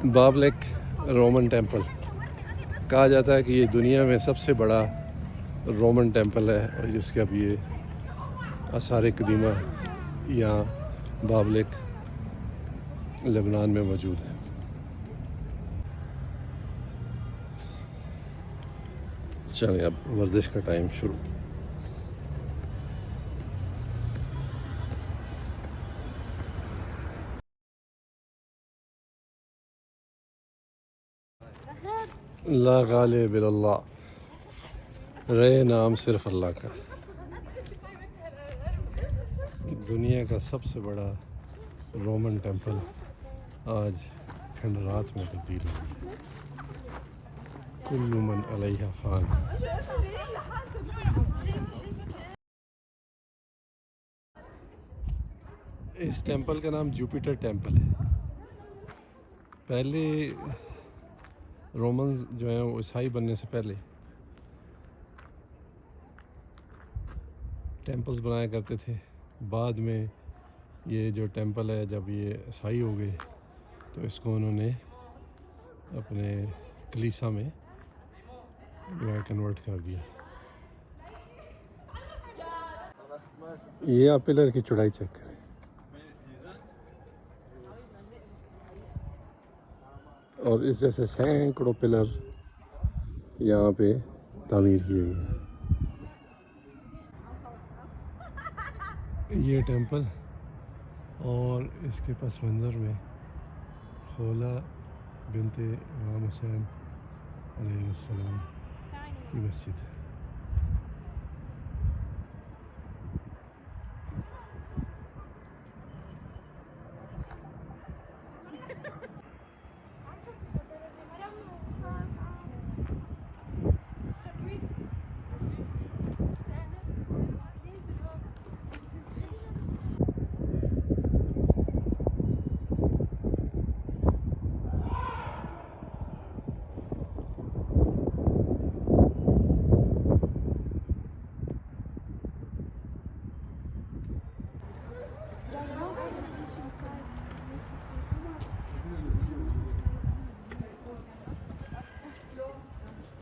बाबलेक Roman temple कहा जाता है कि ये दुनिया में सबसे बड़ा रोमन टेंपल है और जिसके अब ये आसार कदीमा यहाँ बाबलेक लेबनान में मौजूद है। चलें अब वर्जिश का टाइम शुरू। ला गालिब इल्लल्लाह, रे नाम सिर्फ अल्लाह का। दुनिया का सबसे बड़ा रोमन टेंपल आज खंडरात में तब्दील हो गया। कुल्लु मन अलैहा फ़ान। इस टेंपल का नाम जुपिटर टेंपल है। पहले रोमन्स जो हैं वो ईसाई बनने से पहले टेंपल्स बनाया करते थे। बाद में ये जो टेंपल है जब ये ईसाई हो गए तो इसको उन्होंने अपने कलीसा में जो है कन्वर्ट कर दिया। ये आप पिलर की चौड़ाई चेक करें। और इस जैसे सैकड़ों पिलर यहाँ पे तामीर किए गए हैं। ये टेंपल और इसके पस मंज़र में खौला बिनते इमाम हुसैन अलैहिस्सलाम की मस्जिद है।